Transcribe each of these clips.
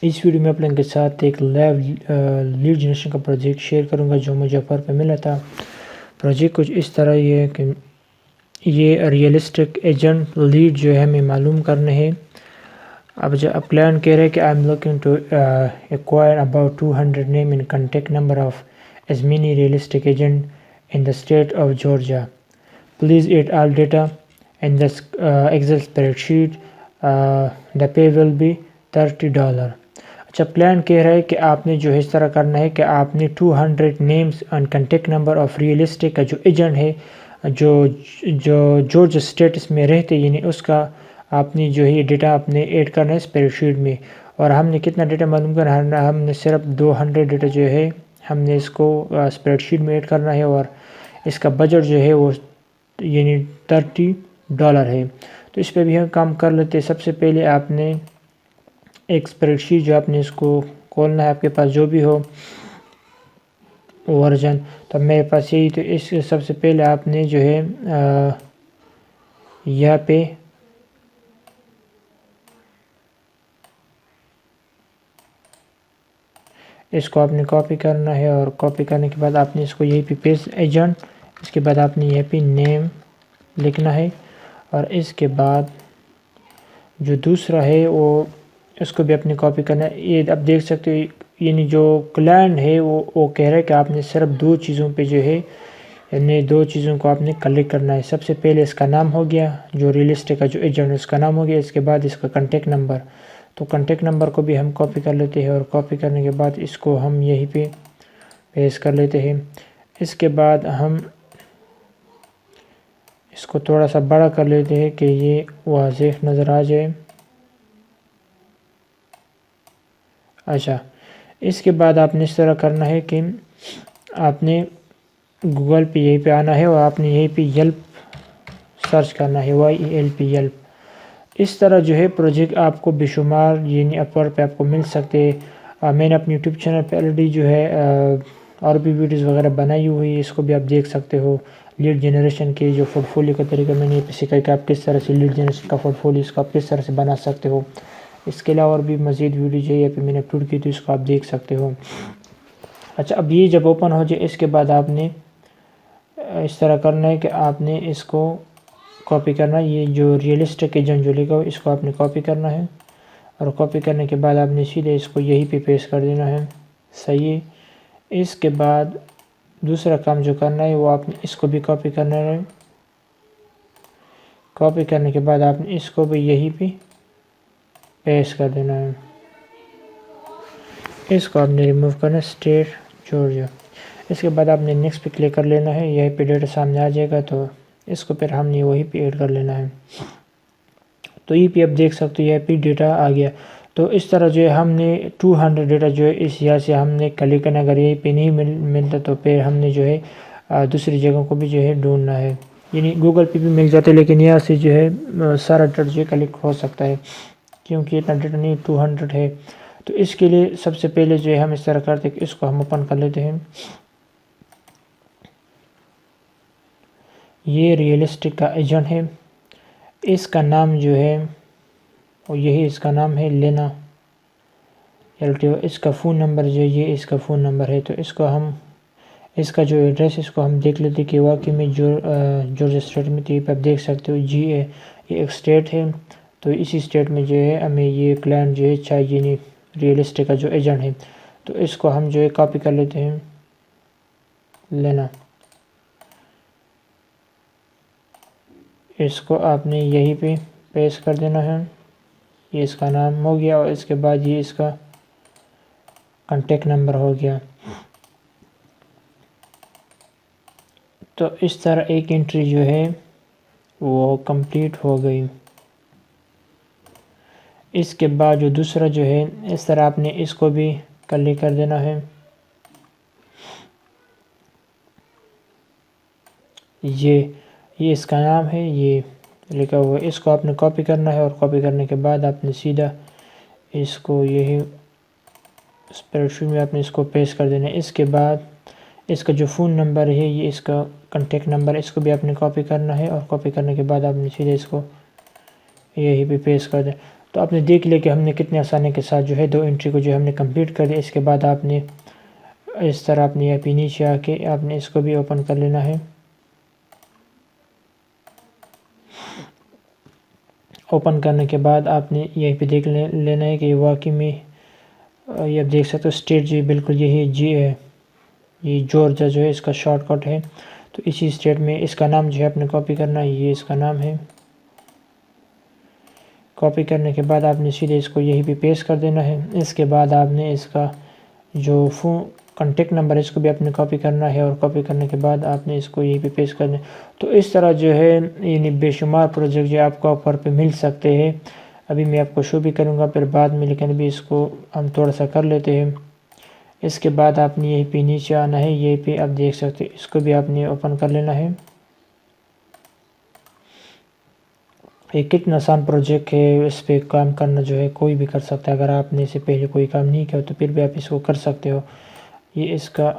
اس video میں آپ لوگوں کے ساتھ ایک لائیو لیڈ جنریشن کا پروجیکٹ شیئر کروں گا جو مجھے پر پہ ملا تھا۔ پروجیکٹ کچھ اس طرح یہ ہے کہ یہ ریئلسٹک ایجنٹ لیڈ جو ہے ہمیں معلوم کرنے ہے۔ اب کلائنٹ کہہ رہے ہیں کہ I am looking to acquire about 200 name and contact number of as many realistic agent in the state of Georgia. Please add all data in this Excel spreadsheet. The pay will be $30. اچھا client کہہ رہا ہے کہ آپ نے جو اس طرح کرنا ہے کہ آپ نے 200 names and contact number of realistic کا جو ایجنٹ ہے جو جارج اسٹیٹس میں رہتے یعنی اس کا آپ نے جو ہے ڈیٹا آپ نے ایڈ کرنا ہے اسپریڈ شیٹ میں۔ اور ہم نے کتنا ڈیٹا معلوم کرنا، ہم نے صرف 200 ڈیٹا جو ہے ہم نے اس کو اسپریڈ شیٹ میں ایڈ کرنا ہے، اور اس کا بجٹ جو ہے وہ یعنی $30 ہے۔ تو اس پہ بھی ہم کام کر لیتے ہیں۔ سب سے پہلے آپ نے ایک اسپریڈ شیٹ جو آپ نے اس کو کھولنا ہے، آپ کے پاس جو بھی ہو ورژن، تو میرے پاس یہی، تو اس سب سے پہلے آپ نے جو ہے یہاں پہ اس کو آپ نے کاپی کرنا ہے، اور کاپی کرنے کے بعد آپ نے اس کو یہی پہ پیسٹ ایجنٹ، اس کے بعد آپ نے یہاں پہ نیم لکھنا ہے، اور اس کے بعد جو دوسرا ہے وہ اس کو بھی اپنے کاپی کرنا ہے۔ یہ آپ دیکھ سکتے ہو یعنی جو کلائنٹ ہے وہ کہہ رہا ہے کہ آپ نے صرف 2 چیزوں پہ جو ہے یعنی 2 چیزوں کو آپ نے کلک کرنا ہے۔ سب سے پہلے اس کا نام ہو گیا، جو ریئلسٹک کا جو ایجنٹ ہے اس کا نام ہو گیا، اس کے بعد اس کا کنٹیکٹ نمبر، تو کنٹیکٹ نمبر کو بھی ہم کاپی کر لیتے ہیں، اور کاپی کرنے کے بعد اس کو ہم یہیں پہ پیسٹ کر لیتے ہیں۔ اس کے بعد ہم اس کو تھوڑا سا بڑا کر لیتے ہیں کہ یہ واضح نظر آ جائے۔ اچھا، اس کے بعد آپ نے اس طرح کرنا ہے کہ آپ نے گوگل پہ یہیں پہ آنا ہے، اور آپ نے یہیں پہ یلپ سرچ کرنا ہے، YELP یلپ۔ اس طرح جو ہے پروجیکٹ آپ کو بے شمار یعنی اپور پہ آپ کو مل سکتے ہیں۔ میں نے اپنے یوٹیوب چینل پہ آلریڈی جو ہے اور بھی ویڈیوز وغیرہ بنائی ہوئی ہے، اس کو بھی آپ دیکھ سکتے ہو۔ لیڈ جنریشن کے جو پورٹ فولیو کا طریقہ میں نے یہ پہ سکھایا کہ آپ کس طرح سے لیڈ جنریشن کا پورٹ فولیو اس کو آپ کس طرح سے بنا سکتے ہو۔ اس کے علاوہ اور بھی مزید ویڈیو جو ہے یہ پہ میں نے اپلوڈ کی، تو اس کو آپ دیکھ سکتے ہو۔ اچھا، اب یہ جب اوپن ہو جائے اس کے بعد آپ نے اس طرح کرنا ہے کہ آپ نے اس کو کاپی کرنا ہے، یہ جو ریئلسٹک ایجنٹ جو لکھا ہو اس کو آپ نے کاپی کرنا ہے، اور کاپی کرنے کے بعد آپ نے سیدھے اس کو یہیں پہ پیسٹ کر دینا ہے۔ صحیح۔ اس کے بعد دوسرا کام جو کرنا ہے وہ آپ نے اس کو بھی کاپی کرنا ہے، کاپی کرنے کے بعد آپ نے اس کو بھی یہیں پہ پیسٹ کر دینا ہے۔ اس کو آپ نے ریموو کرنا ہے، اسٹیٹ جارجیا۔ اس کے بعد آپ نے نیکسٹ پہ کلک کر لینا ہے، یہیں پہ ڈیٹا سامنے آ جائے گا، تو اس کو پھر ہم نے وہیں پہ ایڈ کر لینا ہے۔ تو یہ پہ آپ دیکھ سکتے ہو یہاں پہ ڈیٹا آ گیا۔ تو اس طرح جو ہے ہم نے 200 ڈیٹا جو ہے اس یہاں سے ہم نے کلک کرنا، اگر یہیں پہ نہیں ملتا تو پھر ہم نے جو ہے دوسری جگہوں کو بھی جو ہے ڈھونڈنا ہے، یعنی گوگل پہ بھی مل جاتا ہے، لیکن یہاں سے جو ہے سارا ڈیٹا جو ہے کلک ہو سکتا ہے، کیونکہ اتنا ڈیٹا نہیں 200 ہے۔ تو اس کے لیے سب سے پہلے جو ہے ہم اس طرح کرتے ہیں کہ اس کو ہم اوپن کر لیتے ہیں۔ یہ ریئلسٹک کا ایجنٹ ہے، اس کا نام جو ہے اور یہی اس کا نام ہے لینا LTO۔ اس کا فون نمبر جو ہے یہ اس کا فون نمبر ہے، تو اس کو ہم اس کا جو ایڈریس اس کو ہم دیکھ لیتے کہ واقعی میں جارجیا اسٹیٹ میں، تو یہ آپ دیکھ سکتے ہو GA یہ ایک اسٹیٹ ہے، تو اسی اسٹیٹ میں جو ہے ہمیں یہ کلائنٹ جو ہے چاہیے نہیں، ریئلسٹک کا جو ایجنٹ ہے، تو اس کو ہم جو ہے کاپی کر لیتے ہیں لینا۔ اس کو آپ نے یہیں پہ پیسٹ کر دینا ہے، یہ اس کا نام ہو گیا، اور اس کے بعد یہ اس کا کنٹیکٹ نمبر ہو گیا۔ تو اس طرح ایک انٹری جو ہے وہ کمپلیٹ ہو گئی۔ اس کے بعد جو دوسرا جو ہے اس طرح آپ نے اس کو بھی کلک کر دینا ہے، یہ اس کا نام ہے، یہ لکھا ہوا ہے، اس کو آپ نے کاپی کرنا ہے، اور کاپی کرنے کے بعد آپ نے سیدھا اس کو یہی اسپریڈ شیٹ میں آپ نے اس کو پیسٹ کر دینا ہے۔ اس کے بعد اس کا جو فون نمبر ہے یہ اس کا کنٹیکٹ نمبر، اس کو بھی آپ نے کاپی کرنا ہے، اور کاپی کرنے کے بعد آپ نے سیدھے اس کو یہی پہ پیسٹ کر دیں۔ تو آپ نے دیکھ لیا کہ ہم نے کتنے آسانی کے ساتھ جو ہے 2 انٹری کو جو ہے ہم نے کمپلیٹ کر دیا۔ اس کے بعد آپ نے اس طرح اپنی یہاں پہ نیچے آ کے آپ نے اس کو بھی اوپن کر لینا ہے۔ اوپن کرنے کے بعد آپ نے یہیں پہ دیکھ لینا ہے کہ واقعی میں یہ آپ دیکھ سکتے ہو اسٹیٹ جو بالکل یہی جی ہے، یہ جورجیا جو ہے اس کا شارٹ کٹ ہے۔ تو اسی اسٹیٹ میں اس کا نام جو ہے آپ نے کاپی کرنا ہے، یہ اس کا نام ہے۔ کاپی کرنے کے بعد آپ نے سیدھے اس کو یہیں پہ پیسٹ کر دینا ہے۔ اس کے بعد آپ نے اس کا جو کانٹیکٹ نمبر ہے اس کو بھی آپ نے کاپی کرنا ہے، اور کاپی کرنے کے بعد آپ نے اس کو یہیں پہ پیسٹ کرنا ہے۔ تو اس طرح جو ہے یعنی بے شمار پروجیکٹ جو آپ کو آفر پہ مل سکتے ہیں۔ ابھی میں آپ کو شو بھی کروں گا پھر بعد میں، لیکن ابھی اس کو ہم تھوڑا سا کر لیتے ہیں۔ اس کے بعد آپ نے یہیں پہ نیچے آنا ہے، یہیں پہ آپ دیکھ سکتے ہیں، اس کو بھی آپ نے اوپن کر لینا ہے۔ یہ کتنا آسان پروجیکٹ ہے، اس پہ کام کرنا جو ہے کوئی بھی کر سکتا ہے۔ اگر آپ نے اس سے پہلے کوئی کام نہیں کیا تو پھر بھی آپ اس کو کر سکتے ہو۔ یہ اس کا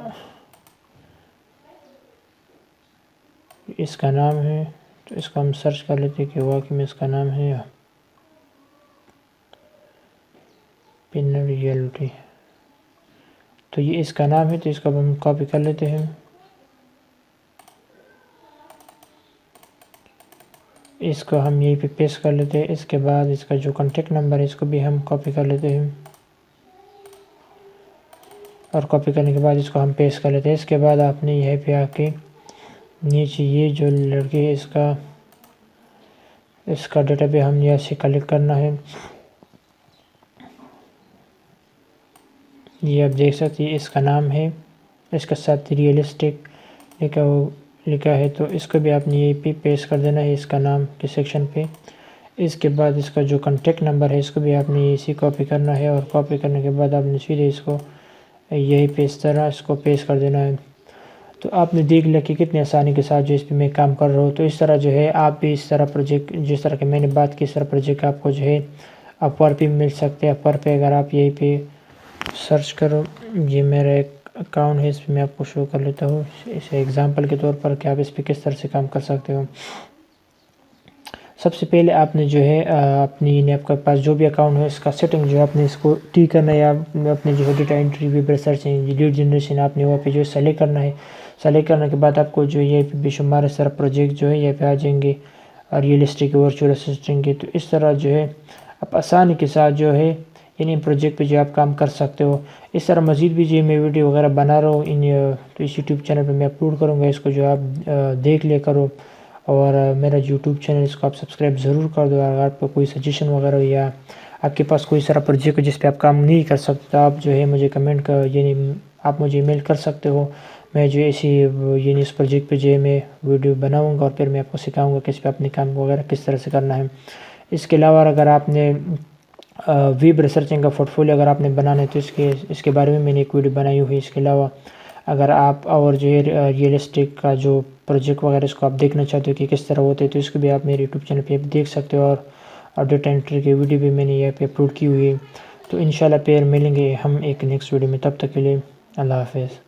نام ہے، تو اس کو ہم سرچ کر لیتے ہیں کہ واقعی میں اس کا نام ہے پن ریئلٹی۔ تو یہ اس کا نام ہے، تو اس کو ہم کاپی کر لیتے ہیں۔ اس کو ہم یہیں پہ پیسٹ کر لیتے ہیں۔ اس کے بعد اس کا جو کانٹیکٹ نمبر ہے اس کو بھی ہم کاپی کر لیتے ہیں، اور کاپی کرنے کے بعد اس کو ہم پیسٹ کر لیتے ہیں۔ اس کے بعد آپ نے یہیں پہ آ کے نیچے یہ جو لڑکی ہے اس کا ڈیٹا بھی ہم یہاں سے کلیکٹ کرنا ہے۔ یہ آپ دیکھ سکتے ہیں، اس کا نام ہے، اس کا ساتھ ریئلسٹک لکھا ہے، تو اس کو بھی آپ نے یہیں پہ پیسٹ کر دینا ہے اس کا نام کے سیکشن پہ۔ اس کے بعد اس کا جو کانٹیکٹ نمبر ہے اس کو بھی آپ نے اسی کاپی کرنا ہے، اور کاپی کرنے کے بعد آپ نے سیدھے اس کو یہی پہ اس طرح اس کو پیسٹ کر دینا ہے۔ تو آپ نے دیکھ لیا کہ کتنی آسانی کے ساتھ جو اس پہ میں کام کر رہا ہوں۔ تو اس طرح جو ہے آپ بھی اس طرح پروجیکٹ، جس طرح کہ میں نے بات کی، اس طرح پروجیکٹ آپ کو جو ہے اپور پہ مل سکتے ہیں۔ اپور پہ اگر آپ یہیں پہ سرچ کرو، یہ میرا ایک اکاؤنٹ ہے، اس پہ میں آپ کو شو کر لیتا ہوں اسے ایگزامپل کے طور پر کہ آپ اس پہ کس طرح سے کام کر سکتے ہو۔ سب سے پہلے آپ نے جو ہے اپنی آپ کے پاس جو بھی اکاؤنٹ ہے اس کا سیٹنگ جو ہے آپ نے اس کو ٹھیک کرنا ہے، یا اپنے جو ہے data entry, web researching, lead generation آپ نے وہاں پہ جو ہے سلیکٹ کرنا ہے۔ سلیکٹ کرنے کے بعد آپ کو جو یہ بے شمار سارا پروجیکٹ جو ہے یہ پہ آ جائیں گے، ریئلسٹک ورچوئل اسسٹنٹ کے۔ تو اس طرح جو ہے آپ آسانی کے ساتھ جو ہے یعنی پروجیکٹ پہ جو آپ کام کر سکتے ہو۔ اس طرح مزید بھی جو میں ویڈیو وغیرہ بنا رہا ہوں تو اس یوٹیوب چینل پہ میں اپلوڈ کروں گا، اس کو جو آپ دیکھ لیا کرو، اور میرا یوٹیوب چینل اس کو آپ سبسکرائب ضرور کر دو۔ اگر آپ کو کوئی سجیشن وغیرہ ہو، یا آپ کے پاس کوئی سارا پروجیکٹ جس پہ آپ کام نہیں کر سکتے، تو آپ جو ہے مجھے کمنٹ کر، یعنی آپ مجھے ایمیل کر سکتے ہو۔ میں جو ایسی یعنی اس پروجیکٹ پہ جو ہے میں ویڈیو بناؤں گا، اور پھر میں آپ کو سکھاؤں گا کہ اس پہ اپنے کام وغیرہ کس طرح سے کرنا ہے۔ اس کے علاوہ اگر آپ نے ویب ریسرچنگ کا پورٹ فولیو اگر آپ نے بنانا ہے تو اس کے بارے میں نے ایک ویڈیو بنائی ہوئی ہے۔ اس کے علاوہ اگر آپ اور جو ہے ریئلسٹک کا جو پروجیکٹ وغیرہ اس کو آپ دیکھنا چاہتے ہو کہ کس طرح ہوتے ہیں، تو اس کو بھی آپ میرے یوٹیوب چینل پہ دیکھ سکتے ہو، اور ڈیٹا انٹری کی ویڈیو بھی میں نے یہاں پہ اپلوڈ کی ہوئی ہے۔ تو انشاءاللہ پھر ملیں گے ہم ایک نیکسٹ ویڈیو میں، تب تک کے لیے اللہ حافظ۔